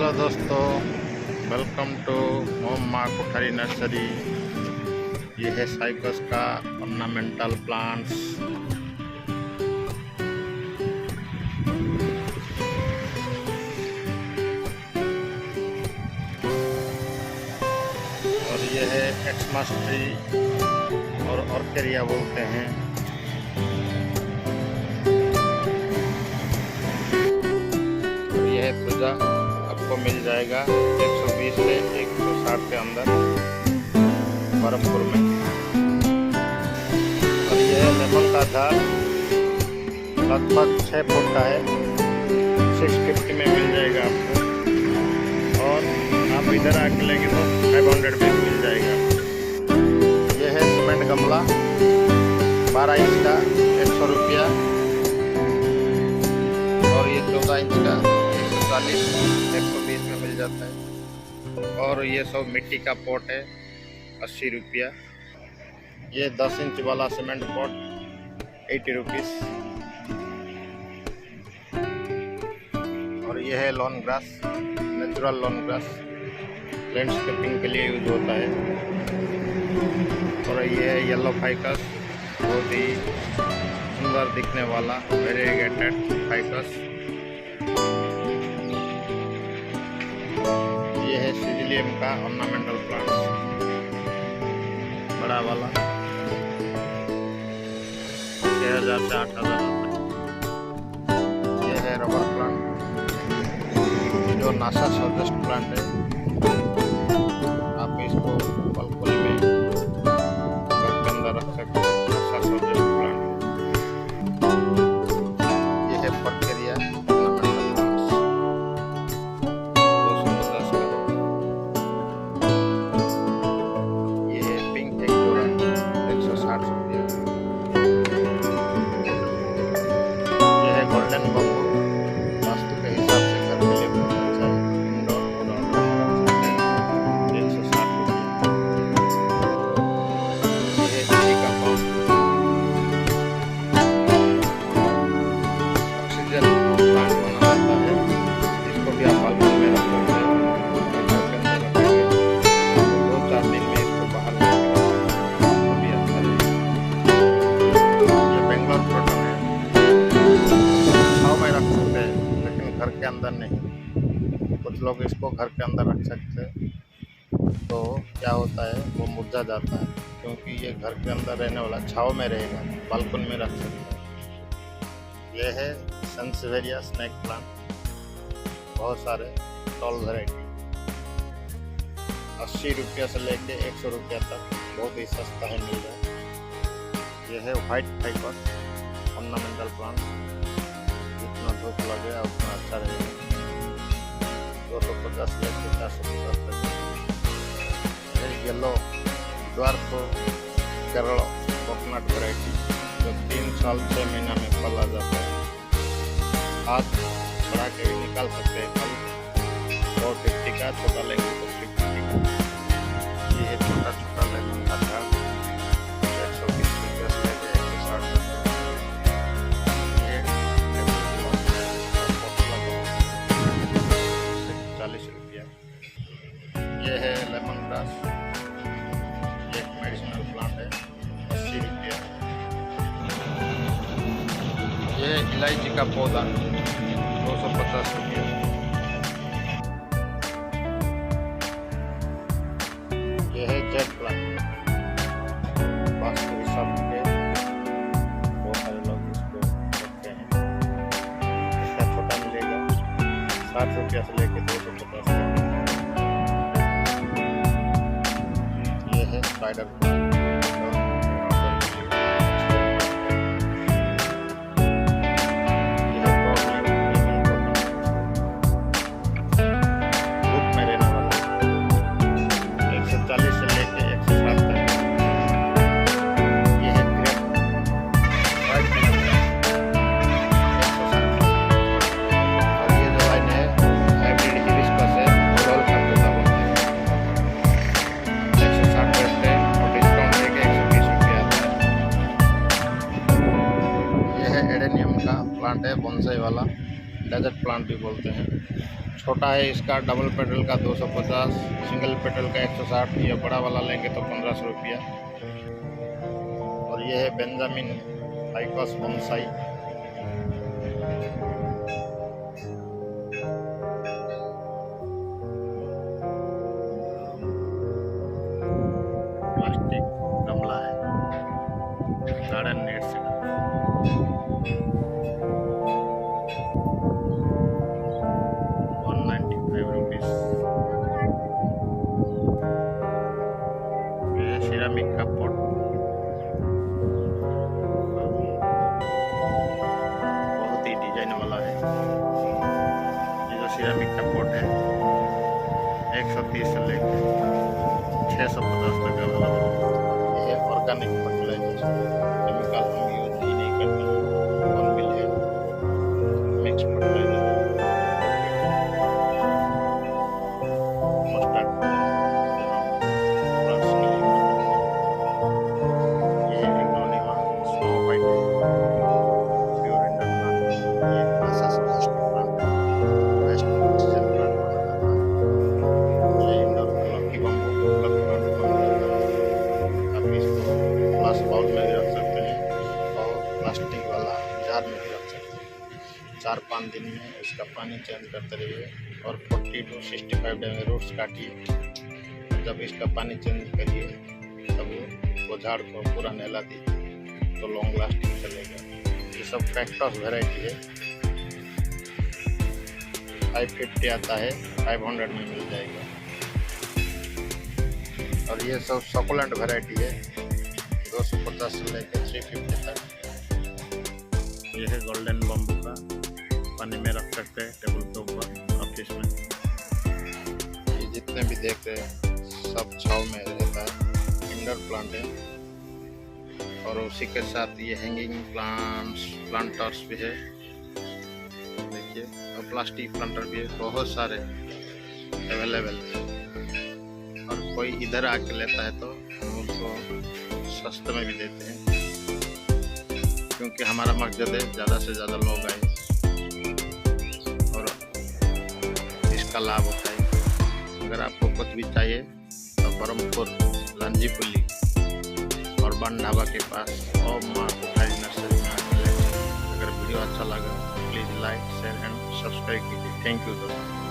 Hello दोस्तों, welcome to मोम माँ कोठारी नर्सरी। ये है साइकस का ऑर्नामेंटल प्लांट्स। और ये है एक्समस ट्री और ऑर्केरिया बोलते हैं। और ये है पूजा, आपको मिल जाएगा 120 से 160 के अंदर बरमपुर में। और ये है लेमन का झाड़, लगभग 6 फुट का है, 650 में मिल जाएगा आपको। और आप इधर आके लेंगे तो 500 में मिल जाएगा। ये है सीमेंट गमला 12 इंच का 100 रुपया। और ये 14 इंच का 140 120 में मिल जाता है। और ये सब मिट्टी का पॉट है 80 रुपया। ये 10 इंच वाला सीमेंट पॉट 80 रुपीज़। और ये है lawn grass, natural lawn grass, landscaping के लिए यूज होता है। और ये है येलो फाइकस, बहुत ही सुंदर दिखने वाला वेरीगेटेड फाइकस। ये है सिजिलियम का ऑर्नामेंटल प्लांट्स, बड़ा वाला 6000 से 8000। ये है रबर प्लांट, जो नासा सजेस्ट प्लांट है। आप इसको बालकनी में घर के अंदर रख सकते हैं। NASA suggest plant. ये है ऑर्केरिया ऑर्नामेंटल प्लांट्स 250 का। ये है पिंक एक्टोरा 160 रुपया। ये है गोल्डन बम्बू, वास्तु के हिसाब से घर के लिए बहुत अच्छा है। इंडोर और आउटडोर रख सकते हैं, 160 रुपया। ये है चिली का पॉट, ऑक्सीजन प्लांट बना जाता है। इसको भी आप बालकनी में रख सकते हैं। घर के अंदर रखेंगे तो 2-4 दिन में इसको बाहर लेके तो भी अच्छा रहेगा। ये बेंगलोर प्रोटन है, छाँव में रख सकते हैं लेकिन घर के अंदर नहीं। कुछ लोग इसको घर के अंदर रख सकते हैं तो क्या होता है, वो मुरझा जाता है। क्योंकि ये घर के अंदर रहने वाला छाँव में रहेगा, बालकनी में रख सकते हैं। ये है सनसेवेरिया स्नेक प्लांट, बहुत सारे टॉल वैरायटी 80 रुपया से लेके 100 रुपया तक, बहुत ही सस्ता है, मिल रहा है। ये है वाइट फाइकस ऑर्नामेंटल प्लांट, जितना धूप लगेगा उतना अच्छा रहेगा। 250 लेके 450 तक। Yellow dwarf Kerala coconut variety, जो 3 साल 6 महीना में फल आ जाता है। हाथ बढ़ा के भी निकाल सकते हैं फल। 450 का, छोटा लेंगे तो 350 का। ये है छोटा छोटा लेमन का झाड़ 120 रुपये से लेके 160 रुपये। ये 40 रुपया। ये है लेमन ग्रास, ये एक मेडिसिनल प्लांट है 80 रुपया। ये इलायची का पौधा 250 रुपया। ये है जेट प्लांट, वास्तु हिसाब के बहुत सारे लोग इसको रखते हैं। इसका छोटा मिलेगा 60 रुपया से लेके 250 तक। ये है स्पाइडर प्लांट, धूप में रहने वाला 140 से लेके 160 तक। ये है ग्रेप वाइट प्लांट 160। और ये जो लाइन है हाइब्रिड हिबिस्कस है, ओवरऑल का पौधा बनता है 160 रहते हैं और डिस्काउंट लेके 120 रुपया आता है। ये है एडेनियम का प्लांट है, बोनसाई वाला डेजर्ट प्लांट भी बोलते हैं। छोटा है इसका डबल पेटल का 250, सिंगल पेटल का 160। ये बड़ा वाला लेंगे तो 1500 रुपया। और ये है बेंजामिन फाइकस बोनसाई। प्लास्टिक गमला है, गार्डन नेट से। 195 रुपीज। ये सिरामिक का पॉट, बहुत ही डिजाइन वाला है। ये जो सिरामिक का पॉट है 130 से लेकर 650 तक अवेलेबल है। ये है ऑर्गेनिक फर्टिलाइजर, केमिकल हम यूज ही नहीं करते हैं। कॉर्नमील है, मिक्स फर्टिलाइजर, मस्टर्ड प्लांट्स के लिए। ये है aglaonema snow white, pure indoor plant. ये असस best plant, best oxygen plant बनाता है। ये इंडोर लकी बम्बू प्लांट बनाता है। आप इसको ग्लास बाउल में भी रख सकते हैं और प्लास्टिक वाला जार में भी रख सकते हैं। 4-5 दिन में इसका पानी चेंज करते रहिए और 40 to 65 डे में रूट्स काटिए। जब इसका पानी चेंज करिए तब वो झाड़ को पूरा नहला दीजिए तो लॉन्ग लास्टिंग चलेगा। ये सब कैक्टस वैरायटी है। 550 आता है, 500 में मिल जाएगा। और ये सब सकुलेंट वैरायटी है, 250 से लेकर 350 तक। ये है गोल्डन बम्बू का, पानी में रख सकते हैं टेबल के ऊपर, ऑफिस में। ये जितने भी देख रहे हैं सब छाव में रहता है, इंडोर प्लांट है। और उसी के साथ ये हैंगिंग प्लांटर्स भी है, देखिए। और प्लास्टिक प्लांटर भी है, बहुत सारे अवेलेबल है। और कोई इधर आके लेता है तो हम उसको सस्ते में भी देते हैं, क्योंकि हमारा मकसद है ज़्यादा से ज़्यादा लोग आए और इसका लाभ उठाए। अगर आपको कुछ भी चाहिए तो बरहमपुर लांजीपुली और बन ढाबा के पास और माँ कुठारी नर्सरी में आके ले। अगर वीडियो अच्छा लगा please like, share and subscribe कीजिए। थैंक यू दोस्तों।